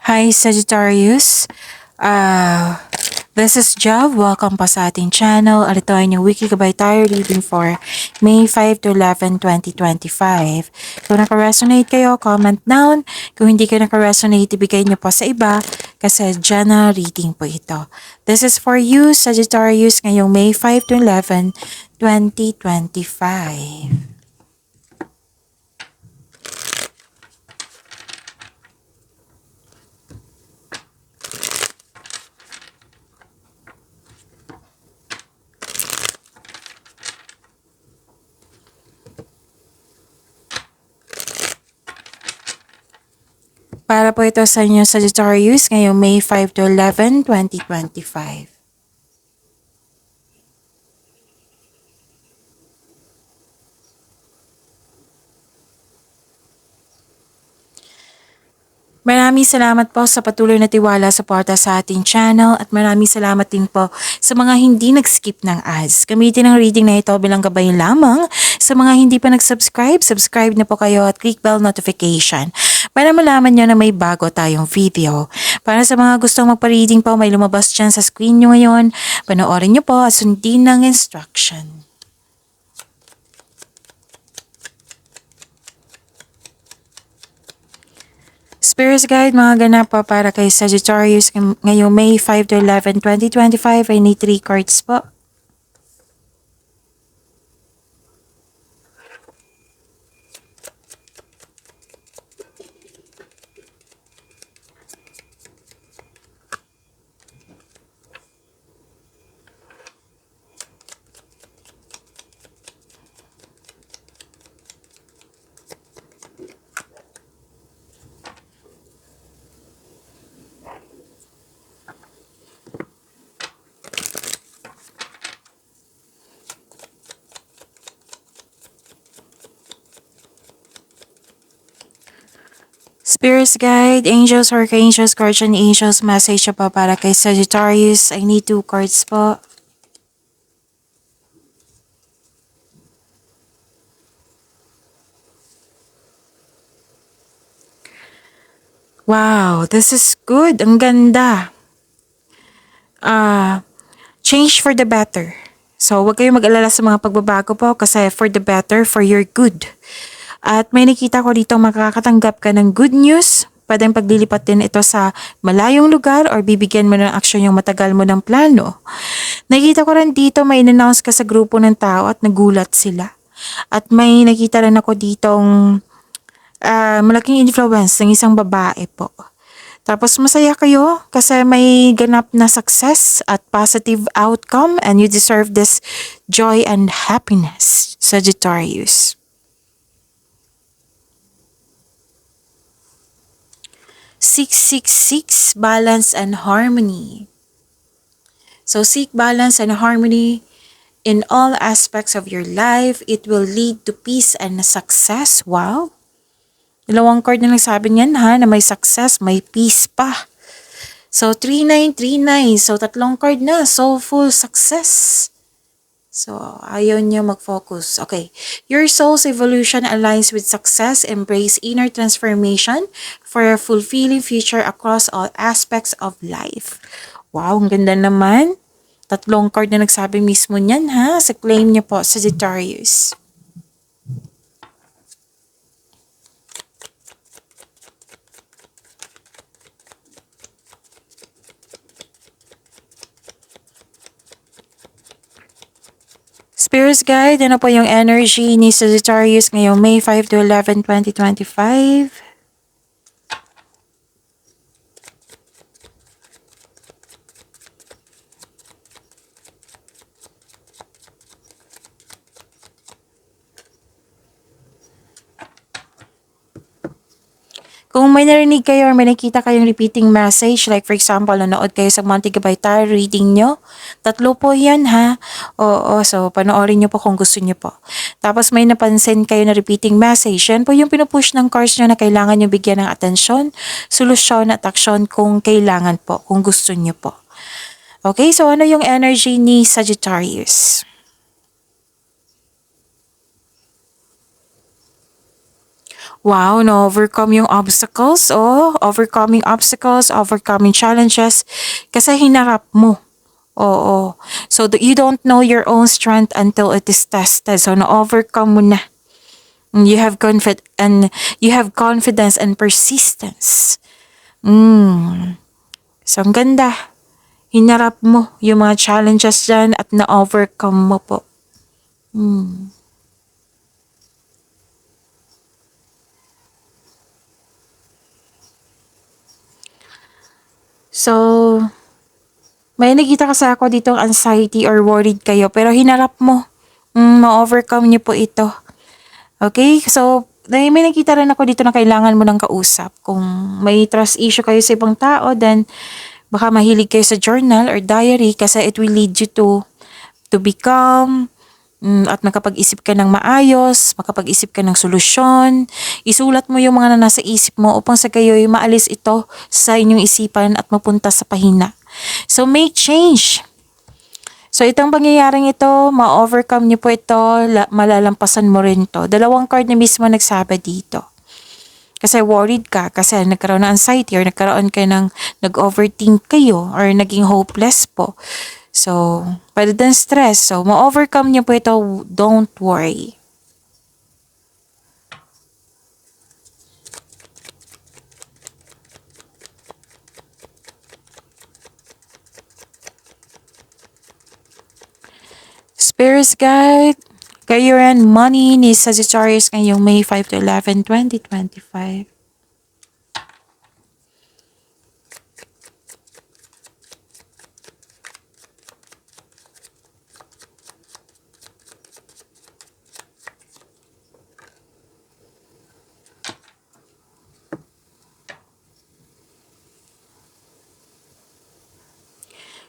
Hi Sagittarius, this is Jav. Welcome pa sa ating channel. At ito ay yung weekly gabay tayo reading for May 5 to 11, 2025. Kung naka-resonate kayo, comment down. Kung hindi kayo naka-resonate, ibigay niyo po sa iba kasi general reading po ito. This is for you, Sagittarius, ngayong May 5 to 11, 2025. Para po ito sa inyo Sagittarius ngayong May 5 to 11, 2025. Maraming salamat po sa patuloy na tiwala suporta sa ating channel at maraming salamat din po sa mga hindi nag-skip ng ads. Gamitin ang reading na ito bilang gabay lamang. Sa mga hindi pa nag-subscribe, subscribe na po kayo at click bell notification para malaman nyo na may bago tayong video. Para sa mga gustong magpa-reading po, may lumabas dyan sa screen nyo ngayon. Panoorin nyo po at sundin ng instruction. Spirit Guide, mga ganap po para kay Sagittarius ngayong May 5 to 11, 2025. I need 3 cards po. Spirits Guide, Angels, Archangels, Guardian Angels, message pa para kay Sagittarius. I need 2 cards po. Wow, this is good. Ang ganda. Change for the better. So, huwag kayong mag-alala sa mga pagbabago po kasi for the better, for your good. At may nakita ko dito makakatanggap ka ng good news. Pwedeng paglilipat din ito sa malayong lugar or bibigyan mo ng aksyon yung matagal mo ng plano. Nakita ko rin dito may in-announce ka sa grupo ng tao at nagulat sila. At may nakita rin ako ditong malaking influence ng isang babae po. Tapos masaya kayo kasi may ganap na success at positive outcome and you deserve this joy and happiness, Sagittarius. Six, six, six, balance and harmony. So seek balance and harmony in all aspects of your life. It will lead to peace and success. Wow! Dalawang card na nagsabi niyan ha, na may success, may peace pa. So, 3939. So, tatlong card na. So, full success. So, ayaw niya mag-focus. Okay. Your soul's evolution aligns with success. Embrace inner transformation for a fulfilling future across all aspects of life. Wow, ang ganda naman. Tatlong card na nagsabi mismo niyan ha. Sa claim niya po, Sagittarius. Spirits Guide, ano po yung energy ni Sagittarius ngayong May 5 to 11, 2025? Kung may narinig kayo or may nakita kayong repeating message, like for example, nanood kayo sa Monty Gabay Tarot reading nyo, tatlo po yan ha. Oo, so panoorin nyo po kung gusto nyo po. Tapos may napansin kayo na repeating message, yan po yung pinupush ng cards nyo na kailangan nyo bigyan ng atensyon, solusyon at aksyon kung kailangan po, kung gusto nyo po. Okay, so ano yung energy ni Sagittarius? Wow, na-overcome yung obstacles, overcoming obstacles, overcoming challenges, kasi hinarap mo. Oo. So, you don't know your own strength until it is tested. So, na-overcome mo na. You have you have confidence and persistence. So, ang ganda. Hinarap mo yung mga challenges dyan at na-overcome mo po. So, may nakita kasi ako dito anxiety or worried kayo pero hinarap mo. Ma-overcome niyo po ito. Okay? So, may nakita rin ako dito na kailangan mo ng kausap. Kung may trust issue kayo sa ibang tao, then baka mahilig kayo sa journal or diary kasi it will lead you to become at makapag-isip ka ng maayos, makapag-isip ka ng solusyon. Isulat mo yung mga nasa isip mo upang sa kayo'y maalis ito sa inyong isipan at mapunta sa pahina. So, make change. So, itong pangyayaring ito, ma-overcome niyo po ito, malalampasan mo rin to. Dalawang card na mismo nagsabi dito. Kasi worried ka, kasi nagkaroon ng anxiety or nagkaroon ka ng nag-overthink kayo or naging hopeless po. So, pwede din stress. So, ma-overcome niyo po ito, don't worry. Spirits Guide, career and money ni Sagittarius ngayong May 5 to 11, 2025.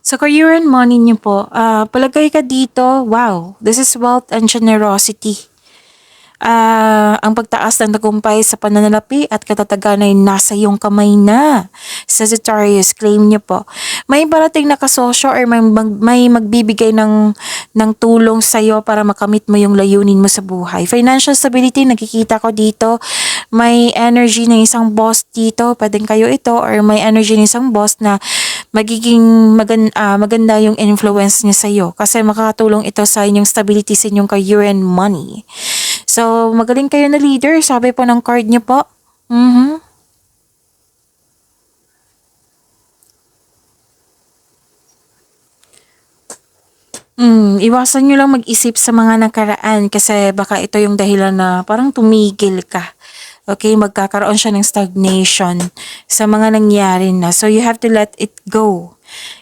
Sa career and money niyo po, palagay ka dito, wow, this is wealth and generosity. Ang pagtaas ng tagumpay sa pananalapi at katatagan ay nasa iyong kamay na. Sagittarius, claim niyo po. May parating na kasosyo or may magbibigay ng tulong sa iyo para makamit mo yung layunin mo sa buhay. Financial stability, nakikita ko dito. May energy ng isang boss dito, pwedeng kayo ito, or may energy ng isang boss na magiging maganda yung influence niya sa iyo kasi makakatulong ito sa inyong stability sa inyong career and money. So, magaling kayo na leader, sabi po ng card niyo po. Iwasan nyo lang mag-isip sa mga nakaraan kasi baka ito yung dahilan na parang tumigil ka. Okay, magkakaroon siya ng stagnation sa mga nangyari na. So, you have to let it go.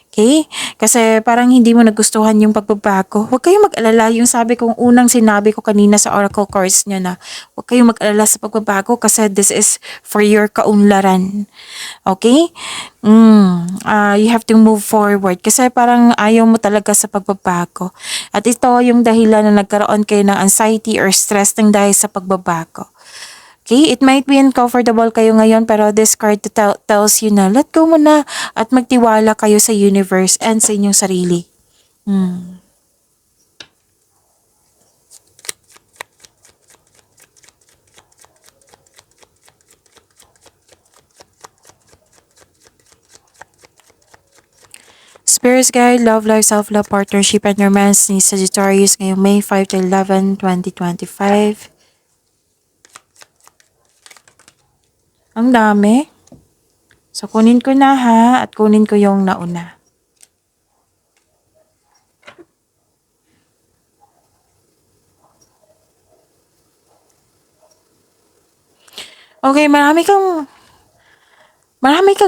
Okay? Kasi parang hindi mo nagustuhan yung pagbabago. Huwag kayong mag-alala. Yung sabi kong unang sinabi ko kanina sa oracle cards niya na huwag kayong mag-alala sa pagbabago kasi this is for your kaunlaran. Okay? You have to move forward kasi parang ayaw mo talaga sa pagbabago. At ito yung dahilan na nagkaroon kayo ng anxiety or stress ng dahil sa pagbabago. Okay, it might be uncomfortable kayo ngayon pero this card tells you na let go mo na at magtiwala kayo sa universe and sa inyong sarili. Spirits Guide, Love Life, Self-Love, Partnership, and Romance ni Sagittarius ngayong May 5 to 11, 2025. Ang dami. So, kunin ko na ha at kunin ko yung nauna. Okay, marami kang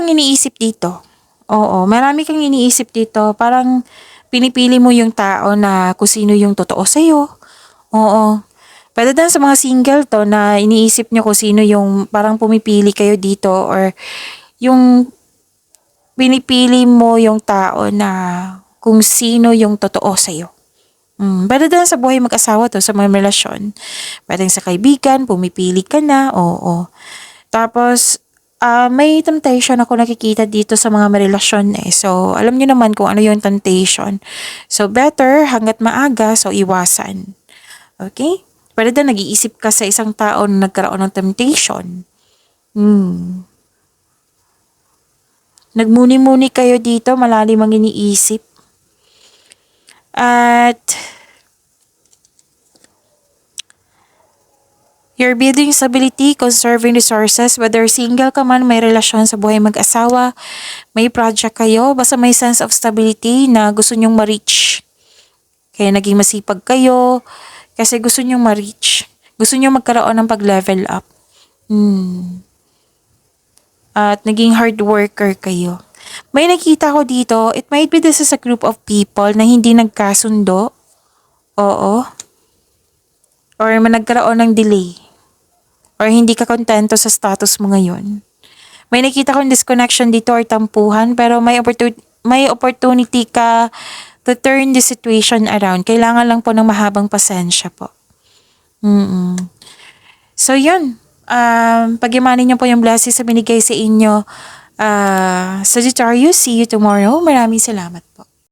iniisip dito. Oo, marami kang iniisip dito. Parang pinipili mo yung tao na kung sino yung totoo sa'yo. Oo. Pwede din sa mga single to na iniisip nyo kung sino yung parang pumipili kayo dito or yung pinipili mo yung tao na kung sino yung totoo sa'yo. Pwede din sa buhay mag-asawa to, sa mga relasyon. Pwede sa kaibigan, pumipili ka na, oo. Tapos, may temptation ako nakikita dito sa mga relasyon eh. So, alam niyo naman kung ano yung temptation. So, better hanggat maaga, so iwasan. Okay? Pwede na nag-iisip ka sa isang tao na nagkaroon ng temptation. Nagmuni-muni kayo dito, malalim ang iniisip. At you're building stability, conserving resources, whether single ka man, may relasyon sa buhay mag-asawa, may project kayo, basta may sense of stability na gusto nyong ma-reach. Kaya naging masipag kayo, kasi gusto nyong ma-reach. Gusto nyong magkaroon ng pag-level up. At naging hard worker kayo. May nakita ko dito, it might be this is a group of people na hindi nagkasundo. Oo. Or nagkaroon ng delay. Or hindi ka kontento sa status mo ngayon. May nakita kong disconnection dito or tampuhan, pero may opportunity ka to turn the situation around. Kailangan lang po ng mahabang pasensya po. So yun, pagyamanin niyo po yung blessings sa binigay sa inyo. Sagittarius, see you tomorrow. Maraming salamat po.